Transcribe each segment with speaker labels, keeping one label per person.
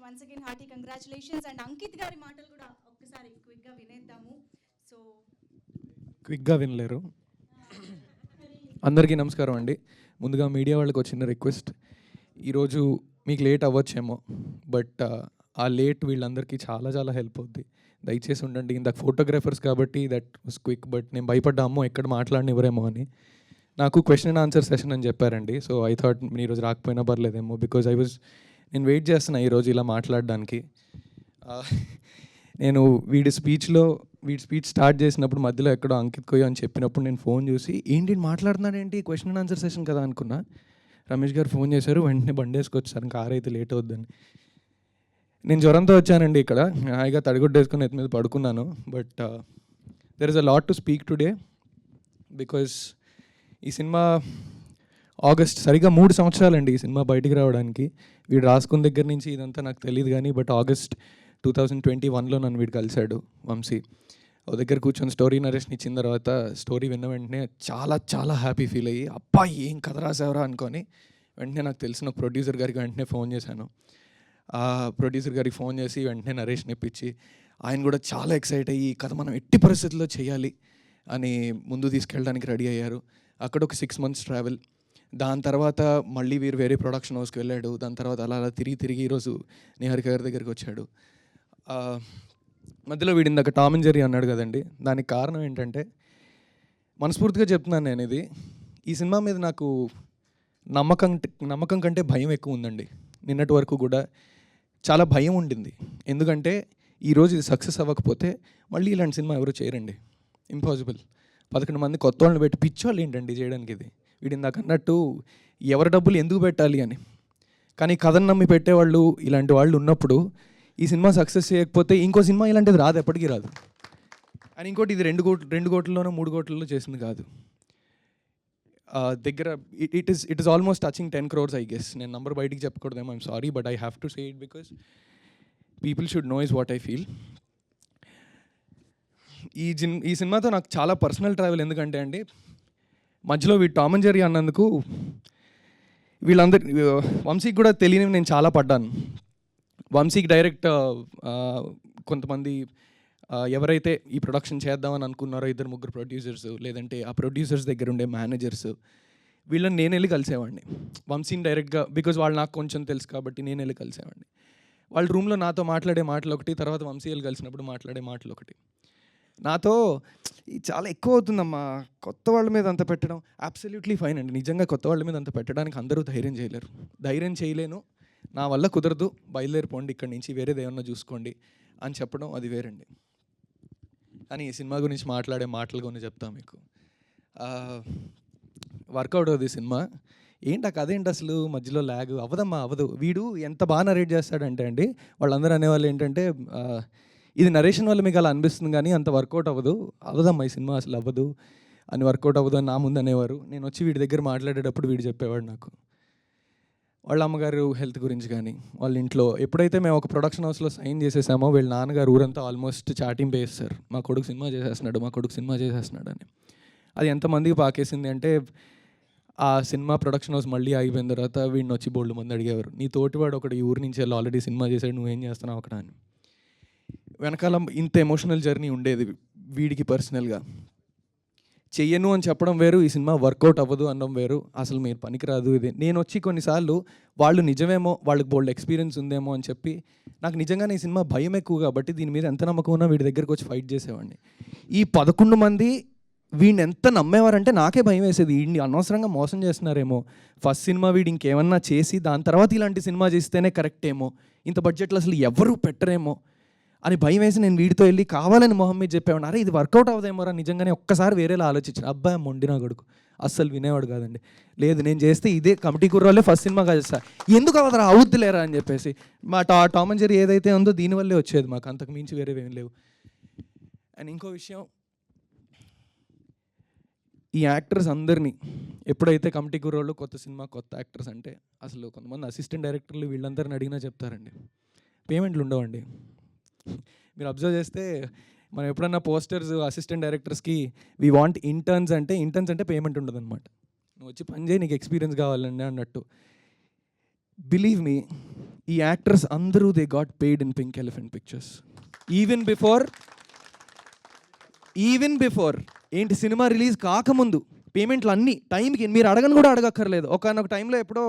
Speaker 1: Once again hearty congratulations. And Ankit గారి మాటలు కూడా ఒక్కసారి క్విక్గా వినేద్దాము. సో
Speaker 2: క్విక్గా వినలేరు. అందరికీ నమస్కారం అండి. ముందుగా మీడియా వాళ్ళకి ఒక చిన్న రిక్వెస్ట్. ఈరోజు మీకు లేట్ అవ్వచ్చేమో, బట్ ఆ లేట్ వీళ్ళందరికీ చాలా చాలా హెల్ప్ అవుద్ది. దయచేసి ఉండండి. ఇందాక ఫోటోగ్రాఫర్స్ కాబట్టి దట్ వాస్ క్విక్, బట్ నేను భయపడ్డా అమ్మో ఎక్కడ మాట్లాడనివ్వరేమో అని. నాకు క్వశ్చన్ అండ్ ఆన్సర్ సెషన్ అని చెప్పారండి. సో ఐ థాట్ మీరు ఈరోజు రాకపోయినా పర్లేదేమో, బికాజ్ నేను వెయిట్ చేస్తున్నా ఈరోజు ఇలా మాట్లాడడానికి. నేను వీడి స్పీచ్ స్టార్ట్ చేసినప్పుడు మధ్యలో ఎక్కడో అంకిత్ కొయ్యో అని చెప్పినప్పుడు నేను ఫోన్ చూసి ఏంటి మాట్లాడుతున్నాడు ఏంటి, క్వశ్చన్ అండ్ ఆన్సర్ సెషన్ కదా అనుకున్నా. రమేష్ గారు ఫోన్ చేశారు, వెంటనే బండి వేసుకొచ్చారు, కార్ అయితే లేట్ అవుద్దని. నేను జ్వరంతో వచ్చానండి, ఇక్కడ హాయిగా తడిగుడ్డేసుకొని ఎత్తి మీద పడుకున్నాను. But there is a lot to speak today, because ఈ సినిమా ఆగస్ట్ సరిగ్గా 3 సంవత్సరాలండి ఈ సినిమా బయటికి రావడానికి. వీడు రాసుకున్న దగ్గర నుంచి ఇదంతా నాకు తెలియదు కానీ, బట్ ఆగస్ట్ 2021లో నన్ను వీడు కలిశాడు వంశీ. ఓ దగ్గర కూర్చొని స్టోరీ నరేషన్ ఇచ్చిన తర్వాత స్టోరీ విన్న వెంటనే చాలా చాలా హ్యాపీ ఫీల్ అయ్యి, అబ్బాయి ఏం కథ రాసేవరా అనుకొని వెంటనే నాకు తెలిసిన ప్రొడ్యూసర్ గారికి వెంటనే ఫోన్ చేశాను. ఆ ప్రొడ్యూసర్ గారికి ఫోన్ చేసి వెంటనే నరేషన్ ఇప్పించి, ఆయన కూడా చాలా ఎక్సైట్ అయ్యి ఈ కథ మనం ఎట్టి పరిస్థితుల్లో చేయాలి అని ముందు తీసుకెళ్ళడానికి రెడీ అయ్యారు. అక్కడ ఒక 6 months ట్రావెల్. దాని తర్వాత మళ్ళీ వీరు వేరే ప్రొడక్షన్ హౌస్కి వెళ్ళాడు. దాని తర్వాత అలా అలా తిరిగి ఈరోజు నిహారిక గారి దగ్గరికి వచ్చాడు. మధ్యలో వీడి ఇందాక టామ్ అండ్ జెర్రీ అన్నాడు కదండి. దానికి కారణం ఏంటంటే, మనస్ఫూర్తిగా చెప్తున్నాను నేను, ఇది ఈ సినిమా మీద నాకు నమ్మకం కంటే భయం ఎక్కువ ఉందండి. నిన్నటి వరకు కూడా చాలా భయం ఉండింది. ఎందుకంటే ఈరోజు ఇది సక్సెస్ అవ్వకపోతే మళ్ళీ ఇలాంటి సినిమా ఎవరు చేయరండి, ఇంపాసిబుల్. 11 మంది కొత్త వాళ్ళని పెట్టి పిచ్చోళ్ళు ఏంటండి చేయడానికి ఇది. వీడి ఇందాక అన్నట్టు ఎవరి డబ్బులు ఎందుకు పెట్టాలి అని. కానీ కథను నమ్మి పెట్టేవాళ్ళు ఇలాంటి వాళ్ళు ఉన్నప్పుడు ఈ సినిమా సక్సెస్ చేయకపోతే ఇంకో సినిమా ఇలాంటిది రాదు, ఎప్పటికీ రాదు. అని ఇంకోటి, ఇది 2 కోట్లలోనో 3 కోట్లలో చేసింది కాదు. దగ్గర it is almost touching 10 crores I guess. నేను నంబర్ బయటికి చెప్పకూడదేమో, I'm sorry, but I have to say it because people should know is what I feel. ఈ సినిమాతో నాకు చాలా పర్సనల్ ట్రావెల్. ఎందుకంటే అండి, మధ్యలో వీడు టామ్ అండ్ జెర్రీ అన్నందుకు వీళ్ళందరి వంశీకి కూడా తెలియని నేను చాలా పడ్డాను. వంశీకి డైరెక్ట్ కొంతమంది ఎవరైతే ఈ ప్రొడక్షన్ చేద్దామని అనుకున్నారో 2-3 ప్రొడ్యూసర్స్, లేదంటే ఆ ప్రొడ్యూసర్స్ దగ్గర ఉండే మేనేజర్స్, వీళ్ళని నేను వెళ్ళి కలిసేవాడిని వంశీని డైరెక్ట్గా. బికాజ్ వాళ్ళు నాకు కొంచెం తెలుసు కాబట్టి నేను వెళ్ళి కలిసేవాడిని. వాళ్ళ రూమ్లో నాతో మాట్లాడే మాటలు ఒకటి, తర్వాత వంశీ వెళ్ళి కలిసినప్పుడు మాట్లాడే మాటలు ఒకటి. నాతో చాలా ఎక్కువ అవుతుందమ్మా కొత్త వాళ్ళ మీద అంత పెట్టడం. అబ్సల్యూట్లీ ఫైన్ అండి, నిజంగా కొత్త వాళ్ళ మీద అంత పెట్టడానికి అందరూ ధైర్యం చేయలేరు. ధైర్యం చేయలేను, నా వల్ల కుదరదు, బయలుదేరిపోండి ఇక్కడి నుంచి, వేరేది ఏమన్నా చూసుకోండి అని చెప్పడం అది వేరండి. కానీ ఈ సినిమా గురించి మాట్లాడే మాటలు కొన్ని చెప్తాను మీకు. వర్కౌట్ అవుతుంది సినిమా. ఏంటి ఆ కథ ఏంటి అసలు, మధ్యలో ల్యాగ్ అవ్వదమ్మా, అవ్వదు. వీడు ఎంత బాగా నరేట్ చేస్తాడంటే అండి, వాళ్ళందరూ అనేవాళ్ళు ఏంటంటే ఇది నరేషన్ వల్ల మీకు అలా అనిపిస్తుంది కానీ అంత వర్కౌట్ అవ్వదమ్మా ఈ సినిమా అసలు అవ్వదు అని, వర్కౌట్ అవ్వదు అని నా ముందు అనేవారు. నేను వచ్చి వీడి దగ్గర మాట్లాడేటప్పుడు వీడు చెప్పేవాడు నాకు వాళ్ళ అమ్మగారు హెల్త్ గురించి కానీ, వాళ్ళ ఇంట్లో ఎప్పుడైతే మేము ఒక ప్రొడక్షన్ హౌస్లో సైన్ చేసేసామో వీళ్ళ నాన్నగారు ఊరంతా ఆల్మోస్ట్ చాటింపు వేస్తారు, మా కొడుకు సినిమా చేసేస్తున్నాడు అని. అది ఎంతమందికి పాకేసింది అంటే, ఆ సినిమా ప్రొడక్షన్ హౌస్ మళ్ళీ ఆగిపోయిన తర్వాత వీడిని వచ్చి బోల్డ్ మంది అడిగేవారు, నీ తోటివాడు ఒకటి ఈ ఊరి నుంచి వెళ్ళి ఆల్రెడీ సినిమా చేశాడు, నువ్వేం చేస్తున్నావు అక్కడ అని. వెనకాల ఇంత ఎమోషనల్ జర్నీ ఉండేది వీడికి పర్సనల్గా. చెయ్యను అని చెప్పడం వేరు, ఈ సినిమా వర్కౌట్ అవ్వదు అనడం వేరు. అసలు మీరు పనికిరాదు ఇది. నేను వచ్చి కొన్నిసార్లు వాళ్ళు నిజమేమో, వాళ్ళకి బోల్డ్ ఎక్స్పీరియన్స్ ఉందేమో అని చెప్పి, నాకు నిజంగానే ఈ సినిమా భయం ఎక్కువ కాబట్టి దీని మీద ఎంత నమ్మకం ఉన్నా వీడి దగ్గరికి వచ్చి ఫైట్ చేసేవాడిని. ఈ 11 మంది వీడిని ఎంత నమ్మేవారంటే నాకే భయం వేసేది, వీడిని అనవసరంగా మోసం చేస్తున్నారేమో, ఫస్ట్ సినిమా వీడు ఇంకేమన్నా చేసి దాని తర్వాత ఇలాంటి సినిమా చేస్తేనే కరెక్ట్ ఏమో, ఇంత బడ్జెట్లో అసలు ఎవరు పెట్టరేమో అని భయం వేసి నేను వీడితో వెళ్ళి కావాలని మొహం మీద చెప్పేవాడు, అరే ఇది వర్కౌట్ అవుదేమోరా నిజంగానే, ఒక్కసారి వేరేలా ఆలోచించాను. అబ్బాయి మొండి నా కొడుకు, అస్సలు వినేవాడు కాదండి. లేదు నేను చేస్తే ఇదే కమిటీ కుర్రాలే ఫస్ట్ సినిమా చేస్తా, ఎందుకు అవదరా అవుద్దులేరా అని చెప్పేసి. మా టామ్ అండ్ జెర్రీ ఏదైతే ఉందో దీనివల్లే వచ్చేది, మాకు అంతకు మించి వేరేవేం లేవు. అండ్ ఇంకో విషయం, ఈ యాక్టర్స్ అందరినీ ఎప్పుడైతే కమిటీ కుర్రోళ్ళు కొత్త సినిమా కొత్త యాక్టర్స్ అంటే, అసలు కొంతమంది అసిస్టెంట్ డైరెక్టర్లు వీళ్ళందరిని అడిగినా చెప్తారండి పేమెంట్లు ఉండవండి. మీరు అబ్జర్వ్ చేస్తే మనం ఎప్పుడన్నా పోస్టర్స్ అసిస్టెంట్ డైరెక్టర్స్కి వీ వాంట్ ఇంటర్న్స్ అంటే పేమెంట్ ఉండదు అనమాట. నువ్వు వచ్చి పని చేయి, నీకు ఎక్స్పీరియన్స్ కావాలండి అన్నట్టు. బిలీవ్ మీ, ఈ యాక్టర్స్ అందరూ they got paid in pink elephant pictures. Even before ఏంటి సినిమా రిలీజ్ కాకముందు పేమెంట్లు అన్నీ టైంకి మీరు అడగని కూడా అడగక్కర్లేదు. ఒకనొక టైంలో ఎప్పుడో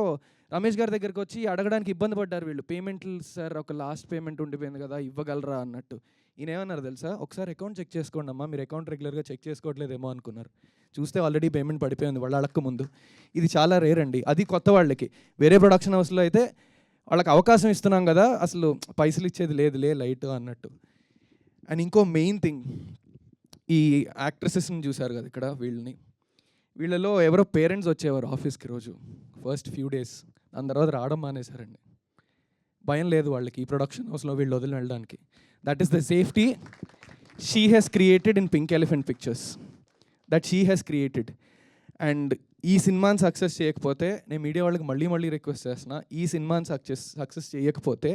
Speaker 2: రమేష్ గారి దగ్గరికి వచ్చి అడగడానికి ఇబ్బంది పడ్డారు వీళ్ళు. పేమెంట్లు సార్ ఒక లాస్ట్ పేమెంట్ ఉండిపోయింది కదా ఇవ్వగలరా అన్నట్టు. ఈయన ఏమన్నారు తెలుసా, ఒకసారి అకౌంట్ చెక్ చేసుకోండి అమ్మా, మీరు అకౌంట్ రెగ్యులర్గా చెక్ చేసుకోవట్లేదేమో అనుకున్నారు. చూస్తే ఆల్రెడీ పేమెంట్ పడిపోయింది వాళ్ళు అడగక ముందు. ఇది చాలా రేర్ అండి, అది కొత్త వాళ్ళకి. వేరే ప్రొడక్షన్ హౌస్లో అయితే వాళ్ళకి అవకాశం ఇస్తున్నాం కదా, అసలు పైసలు ఇచ్చేది లేదులే లైట్ అన్నట్టు. అండ్ ఇంకో మెయిన్ థింగ్, ఈ యాక్ట్రెసెస్ని చూశారు కదా ఇక్కడ, వీళ్ళలో ఎవరో పేరెంట్స్ వచ్చేవారు ఆఫీస్కి రోజు ఫస్ట్ ఫ్యూ డేస్, దాని తర్వాత రావడం మానేశారండి. భయం లేదు వాళ్ళకి ఈ ప్రొడక్షన్ హౌస్లో వీళ్ళు వదిలి వెళ్ళడానికి. That is the safety she has created in pink elephant pictures, that she has created. And ఈ సినిమాని సక్సెస్ చేయకపోతే, నేను మీడియా వాళ్ళకి మళ్ళీ రిక్వెస్ట్ చేస్తున్నా, ఈ సినిమాని సక్సెస్ చేయకపోతే,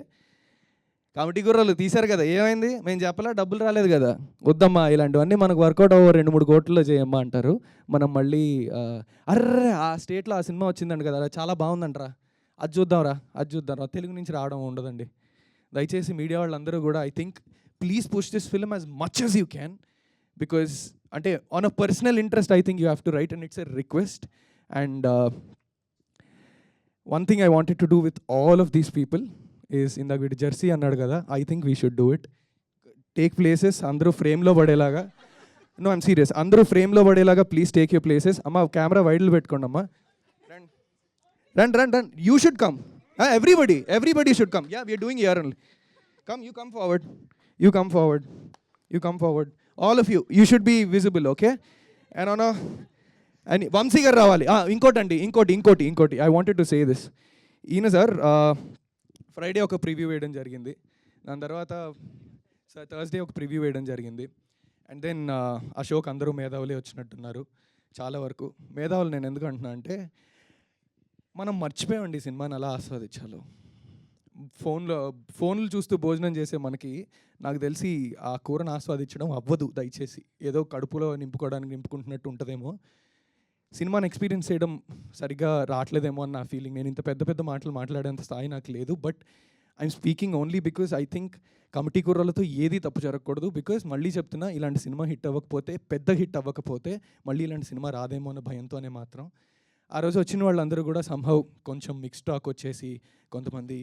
Speaker 2: కమిటీ గుర్రాలు తీశారు కదా ఏమైంది, మేము చెప్పలా డబ్బులు రాలేదు కదా, వద్దమ్మా ఇలాంటివన్నీ మనకు వర్కౌట్ అవ్వ 2-3 కోట్లలో చేయమ్మా అంటారు. మనం మళ్ళీ అర్రే ఆ స్టేట్లో ఆ సినిమా వచ్చిందండి కదా చాలా బాగుందంటరా, అది చూద్దాంరా తెలుగు నుంచి రావడం ఉండదండి. దయచేసి మీడియా వాళ్ళందరూ కూడా I think please push this film as much as you can, because అంటే on a personal interest I think you have to right and it's a request. And one thing I wanted to do with all of these people is, ఇందాక వీటి jersey అన్నాడు కదా, I think we should do it. Take places, అందరూ ఫ్రేమ్లో పడేలాగా. No I'm serious, అందరూ ఫ్రేమ్లో పడేలాగా ప్లీజ్ టేక్ యూర్ ప్లేసెస్. అమ్మ కెమెరా వైడ్లు పెట్టుకోండి అమ్మా. Run you should come, everybody should come. Yeah we are doing here only. Come forward all of you should be visible, okay? And Vamshi garu రావాలి. ఇంకోటి I wanted to say this. ఈయన sir Friday ఒక preview వేయడం జరిగింది, దాని తర్వాత థర్స్డే ఒక preview వేయడం జరిగింది. అండ్ దెన్ ఆ షోకి అందరూ మేధావులే వచ్చినట్టున్నారు చాలా వరకు. మేధావులు నేను ఎందుకు అంటున్నా అంటే, మనం మర్చిపోయామండి ఈ సినిమాని అలా ఆస్వాదించాలో. ఫోన్లు చూస్తూ భోజనం చేసే మనకి నాకు తెలిసి ఆ కూరను ఆస్వాదించడం అవ్వదు. దయచేసి ఏదో కడుపులో నింపుకుంటున్నట్టు ఉంటుందేమో, సినిమాని ఎక్స్పీరియన్స్ చేయడం సరిగ్గా రావట్లేదేమో అని నా ఫీలింగ్. నేను ఇంత పెద్ద మాటలు మాట్లాడేంత స్థాయి నాకు లేదు. But I'm speaking only because I think committee కుర్రలతో ఏది తప్పు జరగకూడదు. బికాజ్ మళ్ళీ చెప్తున్నా, ఇలాంటి సినిమా పెద్ద హిట్ అవ్వకపోతే మళ్ళీ ఇలాంటి సినిమా రాదేమో అన్న భయంతోనే మాత్రం ఆ రోజు వచ్చిన వాళ్ళందరూ కూడా సంహవ్ కొంచెం మిక్స్ టాక్ వచ్చేసి, కొంతమంది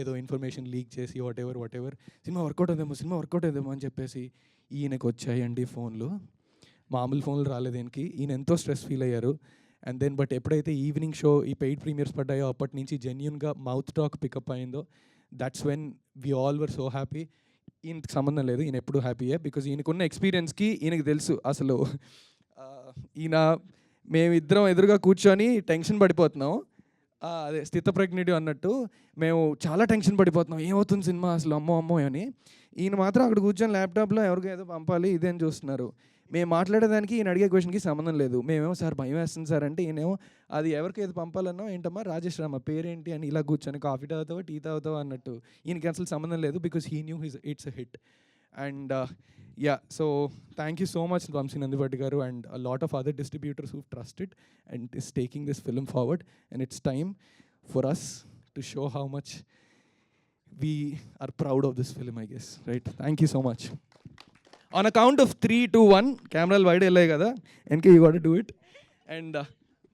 Speaker 2: ఏదో ఇన్ఫర్మేషన్ లీక్ చేసి వాట్ ఎవర్ సినిమా వర్కౌట్ అవుతుందేమో అని చెప్పేసి ఈయనకు వచ్చాయండి ఫోన్లు. మామూలు ఫోన్లు రాలేదు ఈయనకి. ఈయన ఎంతో స్ట్రెస్ ఫీల్ అయ్యారు. అండ్ దెన్ బట్ ఎప్పుడైతే ఈవినింగ్ షో ఈ పెయిడ్ ప్రీమియర్స్ పడ్డాయో అప్పటి నుంచి జెన్యూన్గా మౌత్ టాక్ పికప్ అయిందో, that's when we all were so happy. ఈయనకి సంబంధం లేదు, ఈయన ఎప్పుడు హ్యాపీయే. బికాజ్ ఈయనకున్న ఎక్స్పీరియన్స్కి ఈయనకి తెలుసు అసలు మేమిద్దరం ఎదురుగా కూర్చొని టెన్షన్ పడిపోతున్నాం. అదే స్థితప్రజ్ఞుడు అన్నట్టు మేము చాలా టెన్షన్ పడిపోతున్నాం, ఏమవుతుంది సినిమా అసలు అమ్మో అని. ఈయన మాత్రం అక్కడ కూర్చొని ల్యాప్టాప్లో ఎవరికో ఏదో పంపాలి ఇదేం చూస్తున్నారు. మేము మాట్లాడేదానికి ఈయన అడిగే క్వశ్చన్కి సంబంధం లేదు. మేమేమో సార్ భయం వేస్తుంది సార్ అంటే, ఈయనేమో అది ఎవరికి ఏది పంపాలన్నా ఏంటమ్మా రాజేష్ రామ పేరేంటి అని ఇలా కూర్చొని కాఫీ తాగుతావా టీ తాగుతావా అన్నట్టు. ఈయనకి అసలు సంబంధం లేదు, because he knew it's a hit. And yeah, so thank you so much Vamsi Nandivadi garu and a lot of other distributors who've trusted and is taking this film forward, and it's time for us to show how much we are proud of this film, I guess, right? Thank you so much. On a count of 3, 2, 1 camera wide ellai kada enke you got to do it. And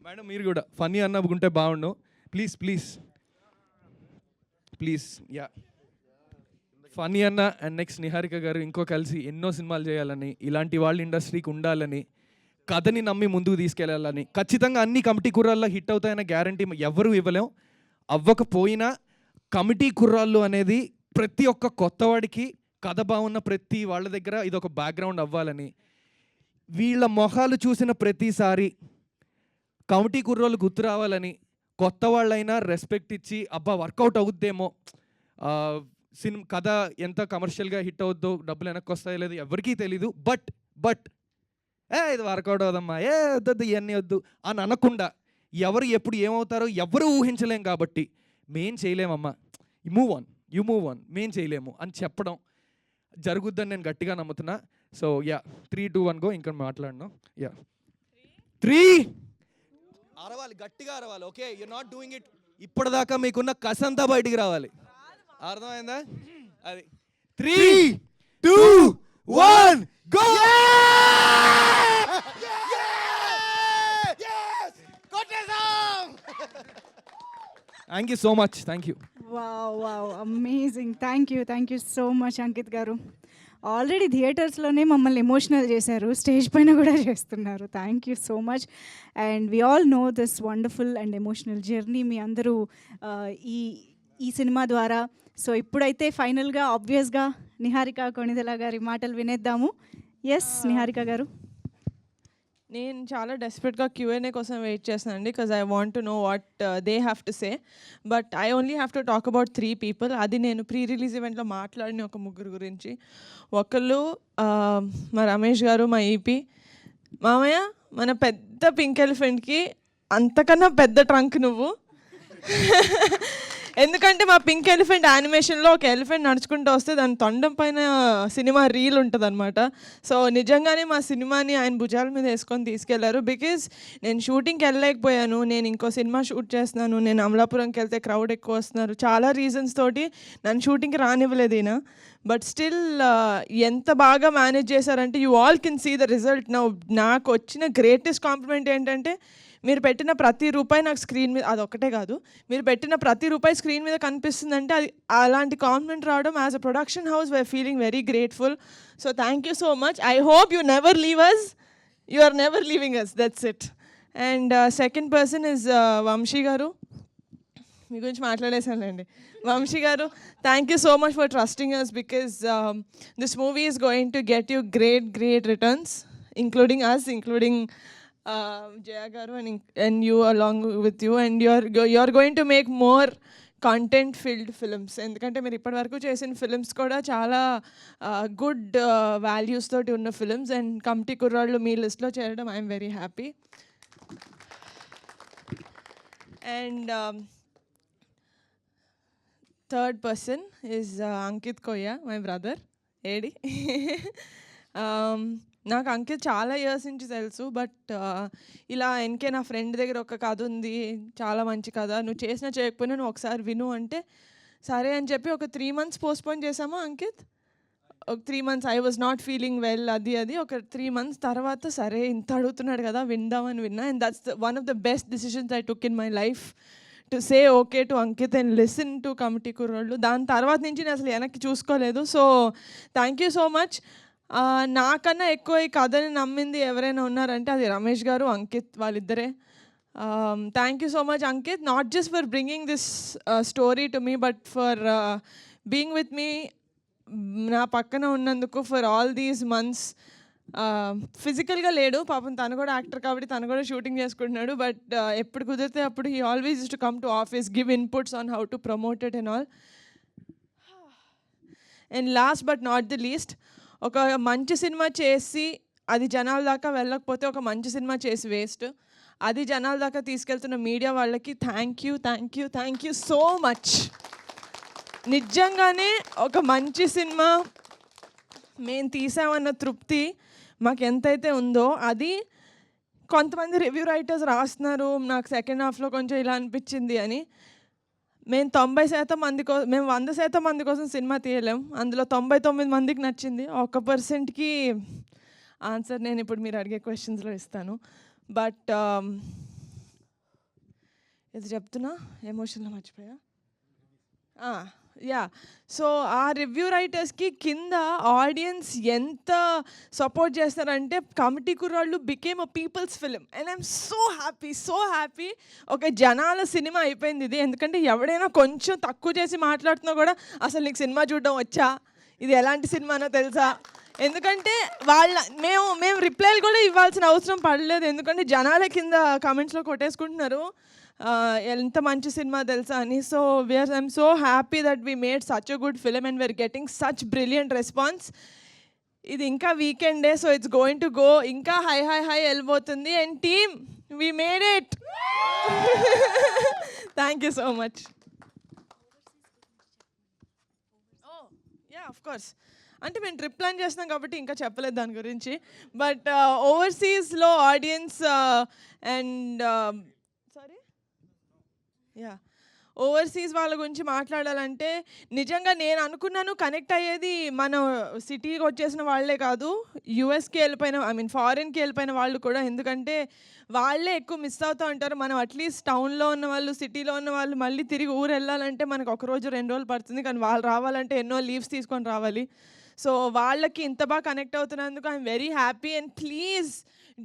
Speaker 2: madam meer kuda funny anna gunte baagundu, please yeah, Phani అన్న and next Niharika garu ఇంకో కలిసి ఎన్నో సినిమాలు చేయాలని, ఇలాంటి వాళ్ళు ఇండస్ట్రీకి ఉండాలని, కథని నమ్మి ముందుకు తీసుకెళ్ళాలని, ఖచ్చితంగా అన్ని కమిటీ కుర్రాల్లో హిట్ అవుతాయన్న గ్యారంటీ ఎవరు ఇవ్వలేం. అవ్వకపోయినా కమిటీ కుర్రాళ్ళు అనేది ప్రతి ఒక్క కొత్తవాడికి, కథ బాగున్న ప్రతి వాళ్ళ దగ్గర ఇది ఒక బ్యాక్గ్రౌండ్ అవ్వాలని, వీళ్ళ మొహాలు చూసిన ప్రతిసారి కమిటీ కుర్రాళ్ళు గుర్తు రావాలని, కొత్త వాళ్ళైనా రెస్పెక్ట్ ఇచ్చి అబ్బా వర్కౌట్ అవుద్దేమో, కథ ఎంత కమర్షియల్గా హిట్ అవుద్దో, డబ్బులు వెనక్కి వస్తాయో లేదు ఎవరికీ తెలీదు. బట్ ఇది వర్కౌట్ అవుదమ్మా, వద్దు ఇవన్నీ వద్దు అని అనకుండా, ఎవరు ఎప్పుడు ఏమవుతారో ఎవరు ఊహించలేం కాబట్టి మేం చేయలేమమ్మా, యూ మూవ్ ఆన్ మేం చేయలేము అని చెప్పడం జరుగుద్దని నేను గట్టిగా నమ్ముతున్నా. So yeah 3, 2, 1 go. ఇంకా మాట్లాడను. యా 3 అరవాలి, గట్టిగా అరవాలి. Okay, you're not doing it. ఇప్పటిదాకా మీకున్న కసంతా బయటికి రావాలి. అర్థమైందా? అది 3, 2, 1 go. Thank you so much. Thank you.
Speaker 1: Wow amazing. Thank you so much Ankit గారు. ఆల్రెడీ థియేటర్స్లోనే మమ్మల్ని ఎమోషనల్ చేశారు, స్టేజ్ పైన కూడా చేస్తున్నారు. Thank you so much. And we all know this wonderful and emotional journey మీ అందరూ ఈ సినిమా ద్వారా. సో ఇప్పుడైతే ఫైనల్గా ఆబ్వియస్గా నిహారిక కొణిదెల గారి మాటలు వినేద్దాము. ఎస్ నిహారిక గారు.
Speaker 3: నేను చాలా డెస్పరేట్గా Q&A కోసం వెయిట్ చేస్తాను అండి, because I want to know what they have to say. But I only have to talk about 3 people. అది నేను ప్రీ రిలీజ్ ఈవెంట్లో మాట్లాడిన ఒక 3 గురించి. ఒకళ్ళు మా రమేష్ గారు, మా ఈపీ మామయ్య. మన పెద్ద పింక్ ఎలిఫెంట్కి అంతకన్నా పెద్ద ట్రంక్ నువ్వు. ఎందుకంటే మా పింక్ ఎలిఫెంట్ యానిమేషన్లో ఒక ఎలిఫెంట్ నడుచుకుంటూ వస్తే దాని తొండం పైన సినిమా రీల్ ఉంటుంది అనమాట. సో నిజంగానే మా సినిమాని ఆయన భుజాల మీద వేసుకొని తీసుకెళ్లారు. బికాజ్ నేను షూటింగ్కి వెళ్ళలేకపోయాను, నేను ఇంకో సినిమా షూట్ చేస్తున్నాను, నేను అమలాపురంకి వెళ్తే క్రౌడ్ ఎక్కువ వస్తున్నారు, చాలా రీజన్స్ తోటి నన్ను షూటింగ్కి రానివ్వలేదు ఈయన. బట్ స్టిల్ ఎంత బాగా మేనేజ్ చేశారంటే you all can see the result now. నాకు వచ్చిన గ్రేటెస్ట్ కాంప్లిమెంట్ ఏంటంటే మీరు పెట్టిన ప్రతి రూపాయి నాకు స్క్రీన్ మీద, అదొక్కటే కాదు, మీరు పెట్టిన ప్రతి రూపాయి స్క్రీన్ మీద కనిపిస్తుందంటే అది అలాంటి కాంప్లిమెంట్ రావడం as a production house we are feeling very grateful. So thank you so much. I hope you never leave us. You are never leaving us. That's it. And second person is Vamshi garu. మీ గురించి మాట్లాడేశానండి. Vamshi garu, thank you so much for trusting us, because this movie is going to get you great returns, including us, including Jaya garu and you along with you, and you're going to make more content filled films. ఎందుకంటే మీరు ఇప్పటివరకు చేసిన films కూడా చాలా good values తోటి ఉన్న films, and committee కుర్రాళ్ళు మీ లిస్ట్లో చేరడం I'm very happy. And third person is Ankit కొయ్య, మై బ్రదర్. ఏడి నాకు అంకిత్ చాలా ఇయర్స్ నుంచి తెలుసు, బట్ ఇలా ఎన్కే నా ఫ్రెండ్ దగ్గర ఒక కథ ఉంది, చాలా మంచి కథ, నువ్వు చేసినా చేయకపోయినా నువ్వు ఒకసారి విను అంటే సరే అని చెప్పి ఒక 3 months పోస్ట్పోన్ చేసామా అంకిత్? ఒక 3 months I was not feeling well, అది ఒక 3 months తర్వాత సరే ఇంత అడుగుతున్నాడు కదా విందామని విన్నా. And that's one of the best decisions I took in my life, to say okay to Ankit and listen to committee కుర్రోళ్ళు. దాని తర్వాత నుంచి నేను అసలు వెనక్కి చూసుకోలేదు. So thank you so much. నాకన్నా ఎక్కువ ఈ కథని నమ్మింది ఎవరైనా ఉన్నారంటే అది రమేష్ గారు, అంకిత్, వాళ్ళిద్దరే. Thank you so much Ankit, not just for bringing this story to me, but for being with me, నా పక్కన ఉన్నందుకు, ఫర్ ఆల్ దీస్ మంత్స్. ఫిజికల్గా లేడు పాపం, తను కూడా యాక్టర్ కాబట్టి తను కూడా షూటింగ్ చేసుకుంటున్నాడు, బట్ ఎప్పుడు కుదిరితే అప్పుడు he always use to come to office, give inputs on how to promote it and all. And last but not the least, ఒక మంచి సినిమా చేసి అది జనాల దాకా వెళ్ళకపోతే ఒక మంచి సినిమా చేసి వేస్ట్. అది జనాల దాకా తీసుకెళ్తున్న మీడియా వాళ్ళకి థ్యాంక్ యూ సో మచ్. నిజంగానే ఒక మంచి సినిమా మేము తీసామన్న తృప్తి మాకు ఎంతైతే ఉందో, అది కొంతమంది రివ్యూ రైటర్స్ రాస్తున్నారు నాకు సెకండ్ హాఫ్లో కొంచెం ఇలా అనిపించింది అని. మేము 90% మంది మేము 100% మంది కోసం సినిమా తీయలేం, అందులో 99 మందికి నచ్చింది. 1%కి ఆన్సర్ నేను ఇప్పుడు మీరు అడిగే క్వశ్చన్స్లో ఇస్తాను. బట్ ఇది చెప్తున్నా ఎమోషన్లో మర్చిపోయా. యా, సో ఆ రివ్యూ రైటర్స్కి కింద ఆడియన్స్ ఎంత సపోర్ట్ చేస్తారంటే కమిటీ కుర్రాళ్ళు became a peoples film, and I'm so happy. ఒక జనాల సినిమా అయిపోయింది ఇది. ఎందుకంటే ఎవడైనా కొంచెం తక్కువ చేసి మాట్లాడుతున్నా కూడా అసలు నీకు సినిమా చూడడం వచ్చా, ఇది ఎలాంటి సినిమానో తెలుసా, ఎందుకంటే మేము రిప్లైలు కూడా ఇవ్వాల్సిన అవసరం పడలేదు, ఎందుకంటే జనాల కింద కామెంట్స్లో కొట్టేసుకుంటున్నారు ఎంత మంచి సినిమా తెలుసా అని. So I'm so happy that we made such a good film and we are getting such brilliant response. ఇది ఇంకా వీకెండే, so it's going to go ఇంకా హై వెళ్ళిపోతుంది. And team, we made it. Thank you so much. Yeah, of course, అంటే మేము trip plan చేస్తున్నాం కాబట్టి ఇంకా చెప్పలేదు దాని గురించి. బట్ ఓవర్సీస్లో ఆడియన్స్ అండ్ ఓవర్సీస్ వాళ్ళ గురించి మాట్లాడాలంటే నిజంగా నేను అనుకున్నాను కనెక్ట్ అయ్యేది మన సిటీకి వచ్చేసిన వాళ్ళే కాదు, యూఎస్కి వెళ్ళిపోయిన ఫారిన్కి వెళ్ళిపోయిన వాళ్ళు కూడా. ఎందుకంటే వాళ్ళే ఎక్కువ మిస్ అవుతూ ఉంటారు. మనం అట్లీస్ట్ టౌన్లో ఉన్న వాళ్ళు, సిటీలో ఉన్న వాళ్ళు మళ్ళీ తిరిగి ఊరు వెళ్ళాలంటే మనకు ఒక రోజు 2 రోజులు పడుతుంది, కానీ వాళ్ళు రావాలంటే ఎన్నో లీవ్స్ తీసుకొని రావాలి. సో వాళ్ళకి ఇంత బాగా కనెక్ట్ అవుతున్నందుకు I'm very happy. And please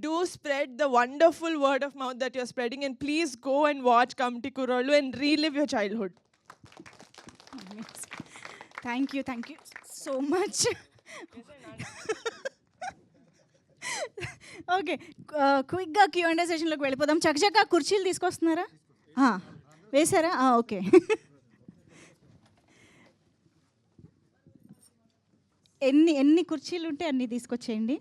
Speaker 3: do spread the wonderful word of mouth that you're spreading, and please go and watch committee కుర్రోళ్ళు and relive your childhood.
Speaker 1: Thank you so much. Okay, క్విక్గా Q&A సెషన్లోకి వెళ్ళిపోదాం. చకచకా కుర్చీలు తీసుకొస్తున్నారా? వేశారా? Okay. ఎన్ని కుర్చీలు ఉంటే అన్ని తీసుకొచ్చేయండి.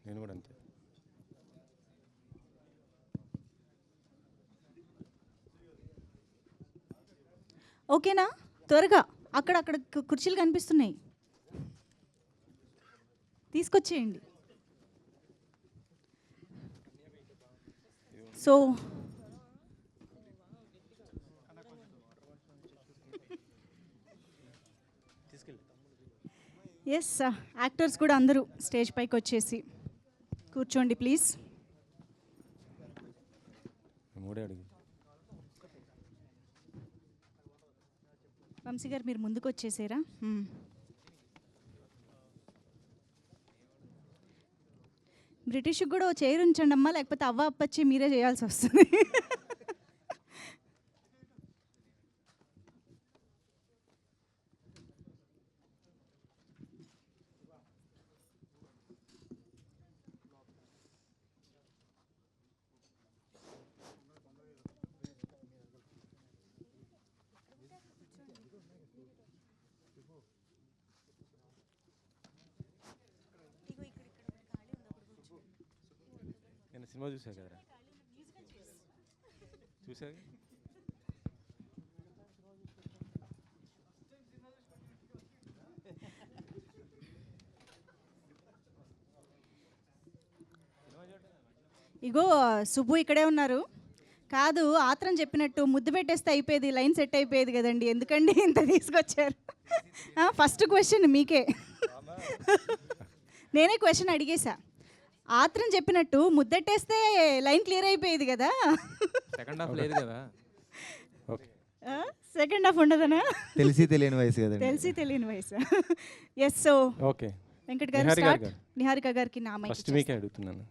Speaker 4: నేను కూడా అంతే.
Speaker 1: ఓకేనా? త్వరగా అక్కడ కుర్చీలు కనిపిస్తున్నాయి, తీసుకొచ్చేయండి. సో ఎస్, యాక్టర్స్ కూడా అందరూ స్టేజ్ పైకి వచ్చేసి కూర్చోండి ప్లీజ్.
Speaker 4: మూడే అడిగి
Speaker 1: వంశీ గారు మీరు ముందుకు వచ్చేసారా? బ్రిటిష్కి కూడా ఓ చైర్ ఉంచండి అమ్మా, లేకపోతే అవ్వ అప్పచ్చి మీరే చేయాల్సి వస్తుంది.
Speaker 4: నేను సినిమా చూసా కదరా, చూసా.
Speaker 1: ఇగో సుబ్బు ఇక్కడే ఉన్నారు. కాదు, ఆత్రం చెప్పినట్టు ముద్దు పెట్టేస్తే అయిపోయేది, లైన్ సెట్ అయిపోయేది కదండి, ఎందుకండి ఇంత తీసుకొచ్చారు? ఫస్ట్ క్వశ్చన్ మీకే. నేనే క్వశ్చన్ అడిగేశా. ఆత్రం చెప్పినట్టు ముద్దెట్టేస్తే లైన్ క్లియర్ అయిపోయేది కదా.
Speaker 4: సెకండ్ హాఫ్ లేదు కదా. ఓకే,
Speaker 1: సెకండ్ హాఫ్ ఉండదనా?
Speaker 5: తెలిసి తెలియని వయసు కదా.
Speaker 1: తెలిసి తెలియని వయసు. ఎస్. సో
Speaker 4: ఓకే,
Speaker 1: వెంకట్ గారు స్టార్ట్. నిహారిక గారికి నా మైక్
Speaker 4: ఫస్ట్ మీకే అడుగుతున్నాను.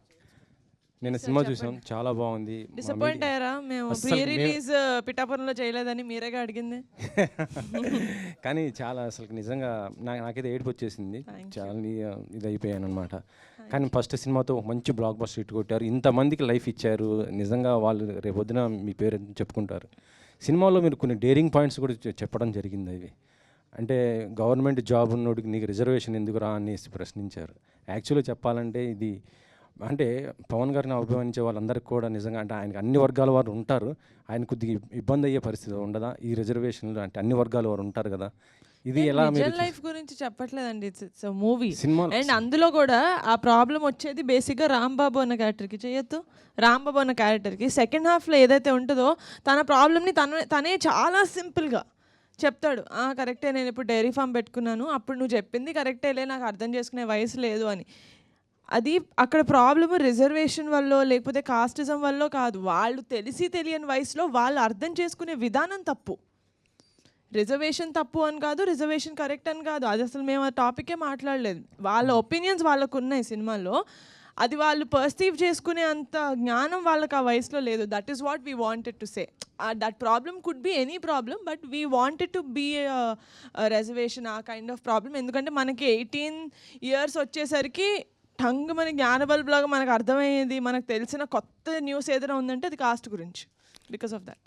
Speaker 4: నేను సినిమా చూసాం, చాలా బాగుంది.
Speaker 3: డిసప్పాయింట్ అయ్యారా? మేము ప్రీ రిలీజ్ పిఠాపురంలో చేయలేదని మీరేగా అడిగింది.
Speaker 4: కానీ చాలా అసలు నిజంగా నాకైతే ఏడుపు వచ్చేసింది, చాలా ఇది అయిపోయాను అనమాట. కానీ ఫస్ట్ సినిమాతో మంచి బ్లాక్ బస్టర్ హిట్ కొట్టారు, ఇంతమందికి లైఫ్ ఇచ్చారు. నిజంగా వాళ్ళు రేపొద్దున మీ పేరు చెప్పుకుంటారు. సినిమాలో మీరు కొన్ని డేరింగ్ పాయింట్స్ కూడా చెప్పడం జరిగింది. అవి అంటే గవర్నమెంట్ జాబ్ ఉన్నోడికి నీకు రిజర్వేషన్ ఎందుకు రా అనేసి ప్రశ్నించారు. యాక్చువల్గా చెప్పాలంటే ఇది అంటే పవన్ గారిని అభిమానించే వాళ్ళందరికీ కూడా నిజంగా అంటే ఆయనకి అన్ని వర్గాల వారు ఉంటారు, ఆయన కొద్దిగా ఇబ్బంది అయ్యే పరిస్థితి ఉండదా ఈ రిజర్వేషన్లు? అంటే అన్ని వర్గాల వారు ఉంటారు కదా. ఇది ఎలా
Speaker 3: లైఫ్ గురించి చెప్పట్లేదండి, ఇట్స్ మూవీ.
Speaker 4: సినిమా
Speaker 3: అండ్ అందులో కూడా ఆ ప్రాబ్లం వచ్చేది బేసిక్గా రాంబాబు అన్న క్యారెక్టర్కి చేయొద్దు. రాంబాబు అన్న క్యారెక్టర్కి సెకండ్ హాఫ్లో ఏదైతే ఉంటుందో తన ప్రాబ్లమ్ని తనే చాలా సింపుల్గా చెప్తాడు. కరెక్టే, నేను ఇప్పుడు డైరీ ఫామ్ పెట్టుకున్నాను, అప్పుడు నువ్వు చెప్పింది కరెక్టేలే, నాకు అర్థం చేసుకునే వయసు లేదు అని. అది అక్కడ ప్రాబ్లమ్ రిజర్వేషన్ వల్ల లేకపోతే కాస్టిజం వల్ల కాదు, వాళ్ళు తెలియని వయసులో వాళ్ళు అర్థం చేసుకునే విధానం తప్పు. రిజర్వేషన్ తప్పు అని కాదు, రిజర్వేషన్ కరెక్ట్ అని కాదు, అది అసలు మేము ఆ టాపికే మాట్లాడలేదు. వాళ్ళ ఒపీనియన్స్ వాళ్ళకు ఉన్నాయి సినిమాలో, అది వాళ్ళు పర్సీవ్ చేసుకునే అంత జ్ఞానం వాళ్ళకి ఆ వయసులో లేదు. That is what we wanted to say. That problem could be any problem, but we wanted to be reservation ఆ కైండ్ ఆఫ్ ప్రాబ్లమ్. ఎందుకంటే మనకి 18 years వచ్చేసరికి టంగ్ మన జ్ఞానబల్బులాగా మనకు అర్థమయ్యేది, మనకు తెలిసిన కొత్త న్యూస్ ఏదైనా ఉందంటే అది కాస్ట్ గురించి, బికాస్ ఆఫ్ దట్.